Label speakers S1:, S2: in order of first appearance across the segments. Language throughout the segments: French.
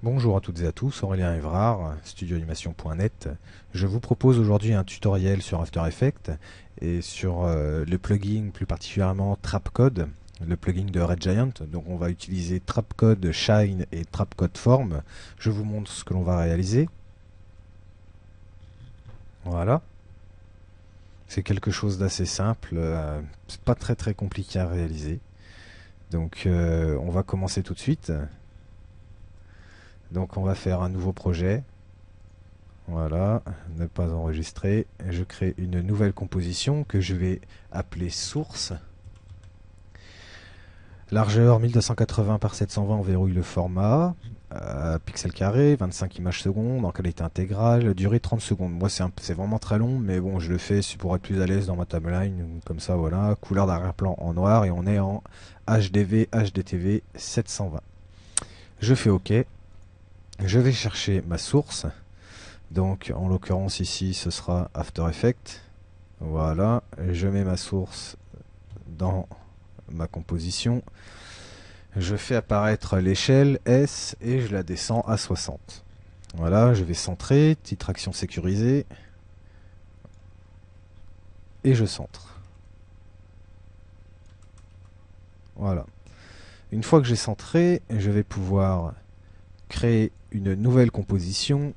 S1: Bonjour à toutes et à tous, Aurélien Evrard, studioanimation.net. Je vous propose aujourd'hui un tutoriel sur After Effects et sur le plugin, plus particulièrement Trapcode, le plugin de Red Giant. Donc on va utiliser Trapcode Shine et Trapcode Form. Je vous montre ce que l'on va réaliser. Voilà. C'est quelque chose d'assez simple, c'est pas très compliqué à réaliser. Donc on va commencer tout de suite. Donc on va faire un nouveau projet. Voilà, ne pas enregistrer. Je crée une nouvelle composition que je vais appeler source. Largeur 1280 par 720, on verrouille le format. Pixel carré, 25 images secondes, en qualité intégrale, durée 30 secondes. Moi c'est vraiment très long, mais bon, je le fais pour être plus à l'aise dans ma timeline, comme ça, voilà. Couleur d'arrière-plan en noir et on est en HDV HDTV 720. Je fais OK. Je vais chercher ma source. Donc en l'occurrence ici ce sera After Effects. Voilà, je mets ma source dans ma composition. Je fais apparaître l'échelle S et je la descends à 60. Voilà, je vais centrer, petite traction sécurisée. Et je centre. Voilà. Une fois que j'ai centré, je vais pouvoir créer une nouvelle composition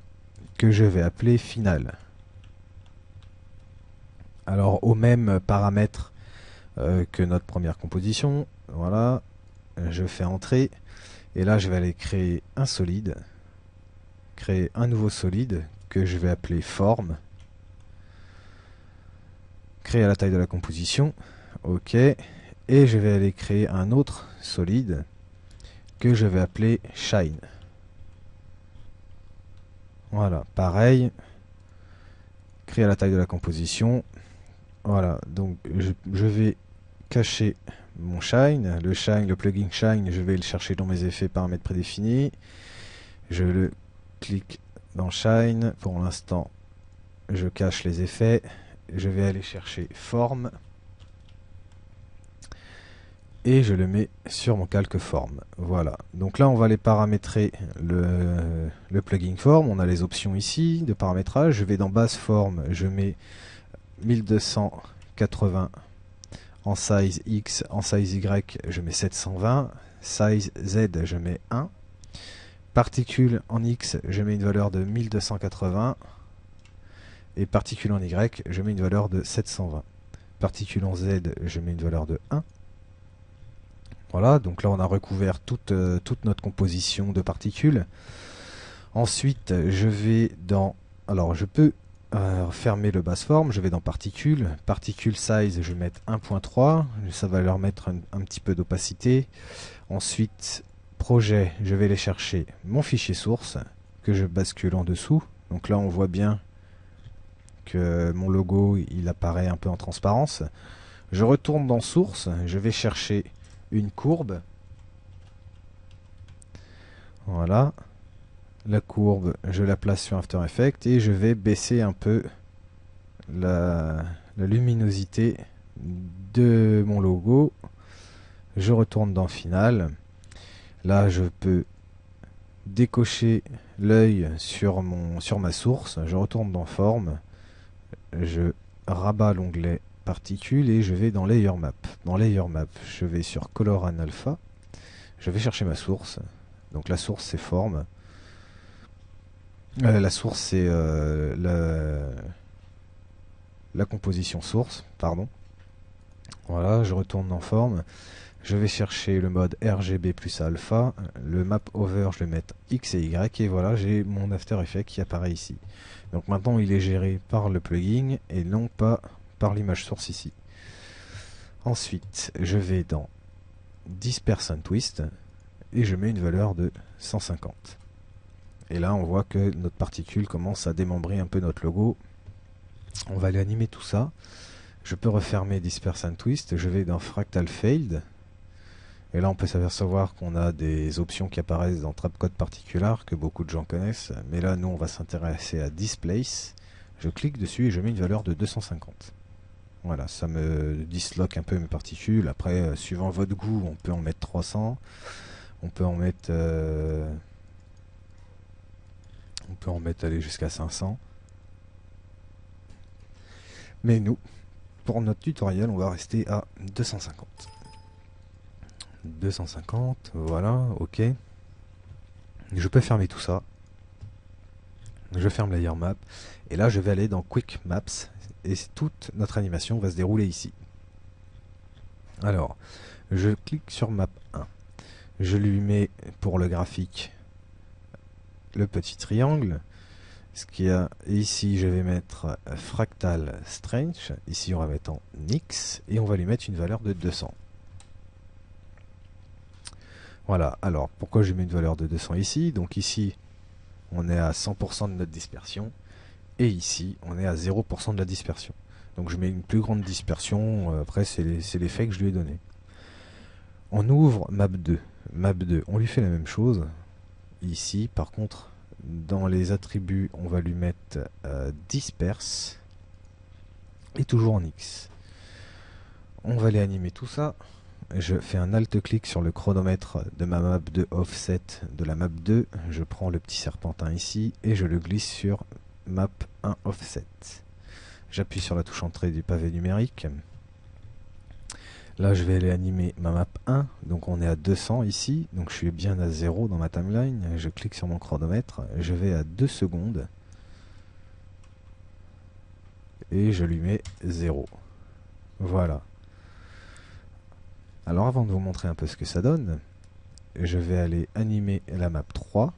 S1: que je vais appeler finale. Alors au même paramètre que notre première composition, voilà, je fais entrer et là je vais aller créer un solide, créer un nouveau solide que je vais appeler forme, créer à la taille de la composition, ok, et je vais aller créer un autre solide que je vais appeler shine. Voilà, pareil, créer à la taille de la composition. Voilà, donc je vais cacher mon shine, le plugin shine, je vais le chercher dans mes effets paramètres prédéfinis. Je le clique dans shine. Pour l'instant, je cache les effets. Je vais aller chercher forme et je le mets sur mon calque forme. Voilà. Donc là, on va aller paramétrer le plugin forme. On a les options ici de paramétrage. Je vais dans base forme. Je mets 1280 en size X, en size Y, je mets 720. Size Z, je mets 1. Particules en X, je mets une valeur de 1280. Et particules en Y, je mets une valeur de 720. Particules en Z, je mets une valeur de 1. Voilà, donc là on a recouvert toute notre composition de particules. Ensuite, je vais dans... Alors, je peux fermer le base forme, je vais dans particules. Particules size, je vais mettre 1.3. Ça va leur mettre un petit peu d'opacité. Ensuite, projet, je vais aller chercher mon fichier source que je bascule en dessous. Donc là, on voit bien que mon logo, il apparaît un peu en transparence. Je retourne dans source, je vais chercher une courbe. Voilà. La courbe, je la place sur After Effects et je vais baisser un peu la luminosité de mon logo. Je retourne dans Final. Là, je peux décocher l'œil sur ma source. Je retourne dans Forme. Je rabats l'onglet Particules et je vais dans Layer Map. Dans Layer Map, je vais sur Color and Alpha. Je vais chercher ma source. Donc la source, c'est Forme. La source, c'est la composition source, pardon. Voilà, je retourne dans forme. Je vais chercher le mode RGB plus alpha. Le map over, je vais mettre X et Y. Et voilà, j'ai mon After Effects qui apparaît ici. Donc maintenant, il est géré par le plugin et non pas par l'image source ici. Ensuite, je vais dans Disperse and Twist et je mets une valeur de 150. Et là, on voit que notre particule commence à démembrer un peu notre logo. On va aller animer tout ça. Je peux refermer Disperse and Twist. Je vais dans Fractal Fade. Et là, on peut s'apercevoir qu'on a des options qui apparaissent dans Trapcode Particular, que beaucoup de gens connaissent. Mais là, nous, on va s'intéresser à Displace. Je clique dessus et je mets une valeur de 250. Voilà, ça me disloque un peu mes particules. Après, suivant votre goût, on peut en mettre 300. On peut en mettre... On peut en mettre aller jusqu'à 500. Mais nous, pour notre tutoriel, on va rester à 250. 250, voilà, ok. Je peux fermer tout ça. Je ferme Layer Map. Et là, je vais aller dans Quick Maps. Et toute notre animation va se dérouler ici. Alors, je clique sur Map 1. Je lui mets pour le graphique le petit triangle. Ce qu'il y a ici, je vais mettre Fractal Strange. Ici, on va mettre en X. Et on va lui mettre une valeur de 200. Voilà, alors pourquoi je mets une valeur de 200 ici? Donc ici, on est à 100% de notre dispersion. Et ici, on est à 0% de la dispersion. Donc je mets une plus grande dispersion. Après, c'est l'effet que je lui ai donné. On ouvre Map 2. Map 2, on lui fait la même chose. Ici, par contre, dans les attributs, on va lui mettre Disperse. Et toujours en X. On va aller animer tout ça. Je fais un alt-clic sur le chronomètre de ma map 2 offset de la map 2. Je prends le petit serpentin ici et je le glisse sur map 1 offset. J'appuie sur la touche entrée du pavé numérique. Là, je vais aller animer ma map 1. Donc, on est à 200 ici. Donc, je suis bien à 0 dans ma timeline. Je clique sur mon chronomètre. Je vais à 2 secondes. Et je lui mets 0. Voilà. Alors avant de vous montrer un peu ce que ça donne, je vais aller animer la map 3.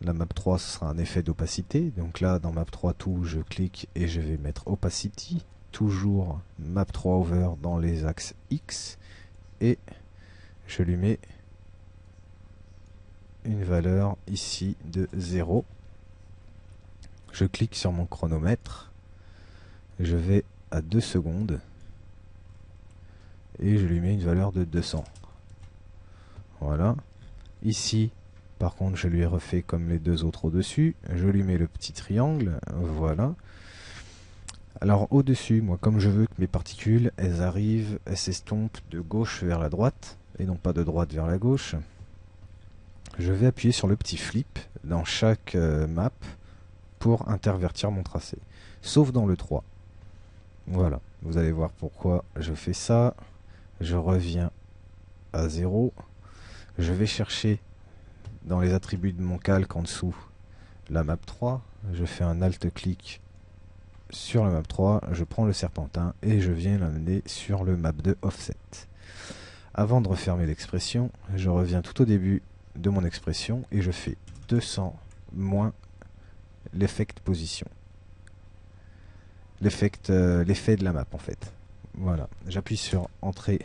S1: La map 3, ce sera un effet d'opacité. Donc là, dans map 3 tout, je clique et je vais mettre opacity. Toujours map 3 over dans les axes X. Et je lui mets une valeur ici de 0. Je clique sur mon chronomètre. Je vais à 2 secondes. Et je lui mets une valeur de 200. Voilà. Ici, par contre, je lui ai refait comme les deux autres au-dessus. Je lui mets le petit triangle. Voilà. Alors au-dessus, moi, comme je veux que mes particules, elles arrivent, elles s'estompent de gauche vers la droite, et non pas de droite vers la gauche, je vais appuyer sur le petit flip dans chaque map pour intervertir mon tracé. Sauf dans le 3. Voilà. Vous allez voir pourquoi je fais ça. Je reviens à 0. Je vais chercher dans les attributs de mon calque en dessous la map 3. Je fais un alt-clic sur la map 3. Je prends le serpentin et je viens l'amener sur le map 2 offset. Avant de refermer l'expression, je reviens tout au début de mon expression et je fais 200 moins l'effect position. L'effet de la map en fait. Voilà, j'appuie sur entrée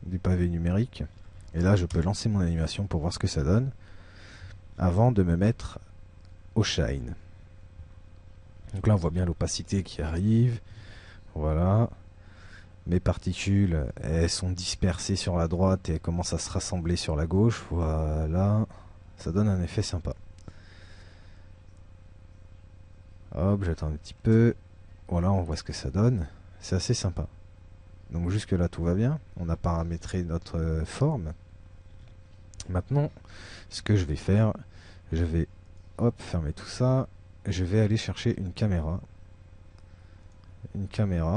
S1: du pavé numérique et là je peux lancer mon animation pour voir ce que ça donne avant de me mettre au shine. Donc là on voit bien l'opacité qui arrive. Voilà, mes particules elles sont dispersées sur la droite et elles commencent à se rassembler sur la gauche. Voilà, ça donne un effet sympa. Hop, j'attends un petit peu. Voilà, on voit ce que ça donne. C'est assez sympa. Donc jusque là tout va bien, on a paramétré notre forme. Maintenant, ce que je vais faire, je vais fermer tout ça, je vais aller chercher une caméra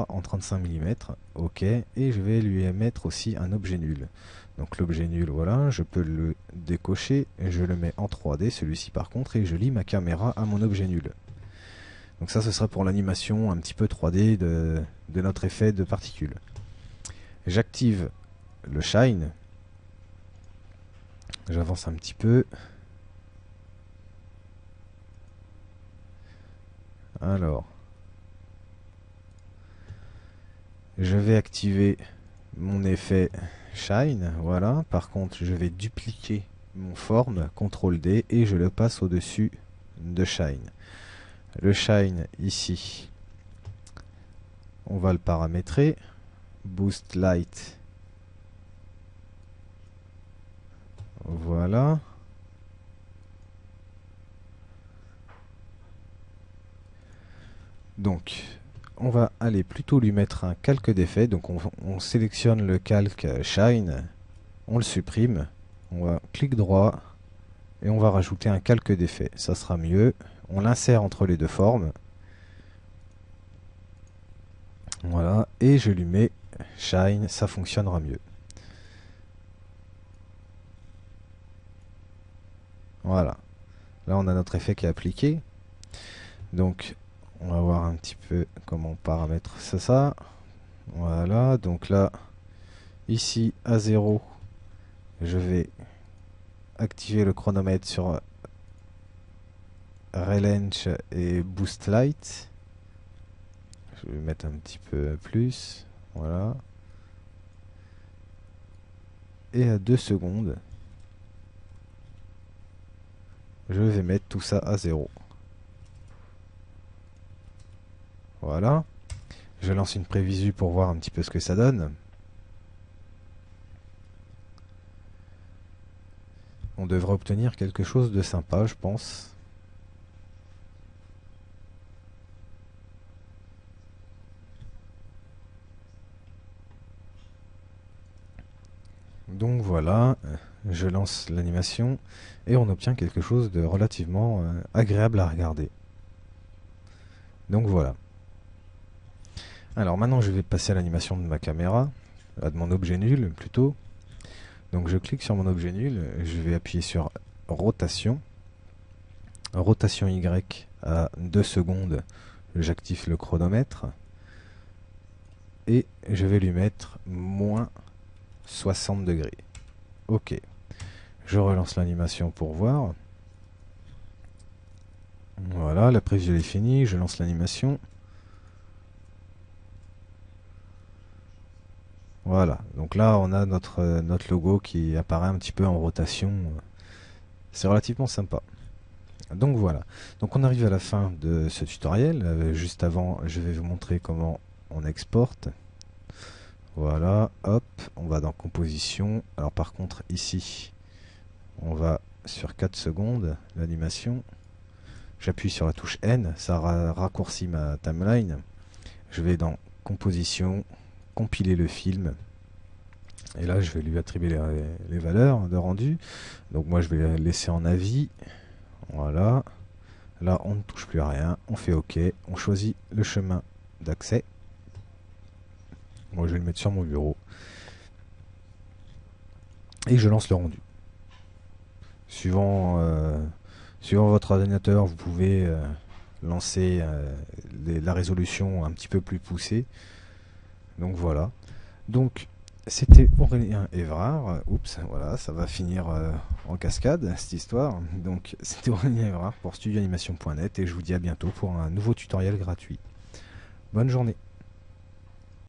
S1: en 35 mm, ok, et je vais lui mettre aussi un objet nul. Donc l'objet nul, voilà, je peux le décocher, je le mets en 3D, celui-ci par contre, et je lie ma caméra à mon objet nul. Donc ça, ce sera pour l'animation un petit peu 3D de notre effet de particules. J'active le shine. J'avance un petit peu. Alors, je vais activer mon effet shine. Voilà. Par contre, je vais dupliquer mon forme, CTRL D, et je le passe au-dessus de shine. Le shine ici, on va le paramétrer. Boost light. Voilà. Donc, on va aller plutôt lui mettre un calque d'effet. Donc, on sélectionne le calque Shine, on le supprime, on va clic droit, et on va rajouter un calque d'effet, ça sera mieux. On l'insère entre les deux formes. Voilà, et je lui mets Shine, ça fonctionnera mieux. Voilà, là on a notre effet qui est appliqué. Donc on va voir un petit peu comment on paramètre ça. Voilà, donc là, ici à 0, je vais activer le chronomètre sur Relench et Boost Light. Je vais mettre un petit peu plus. Voilà. Et à 2 secondes, je vais mettre tout ça à 0. Voilà. Je lance une prévisu pour voir un petit peu ce que ça donne. On devrait obtenir quelque chose de sympa, je pense. Donc voilà, je lance l'animation et on obtient quelque chose de relativement agréable à regarder. Donc voilà. Alors maintenant je vais passer à l'animation de ma caméra, de mon objet nul plutôt. Donc je clique sur mon objet nul, je vais appuyer sur rotation. Rotation Y à 2 secondes, j'active le chronomètre. Et je vais lui mettre moins 60 degrés. Ok. Je relance l'animation pour voir. Voilà, la préview est finie, je lance l'animation. Voilà, donc là on a notre logo qui apparaît un petit peu en rotation. C'est relativement sympa. Donc voilà, donc on arrive à la fin de ce tutoriel. Juste avant, je vais vous montrer comment on exporte. Voilà, hop, on va dans composition. Alors par contre ici, on va sur 4 secondes, l'animation. J'appuie sur la touche N, ça raccourcit ma timeline. Je vais dans composition, compiler le film. Et là je vais lui attribuer les valeurs de rendu. Donc moi je vais la laisser en avis. Voilà. Là on ne touche plus à rien, on fait OK, on choisit le chemin d'accès. Moi je vais le mettre sur mon bureau. Et je lance le rendu. Suivant votre ordinateur, vous pouvez lancer la résolution un petit peu plus poussée. Donc voilà. Donc c'était Aurélien Évrard. Oups, voilà, ça va finir en cascade cette histoire. Donc c'était Aurélien Évrard pour studioanimation.net et je vous dis à bientôt pour un nouveau tutoriel gratuit. Bonne journée.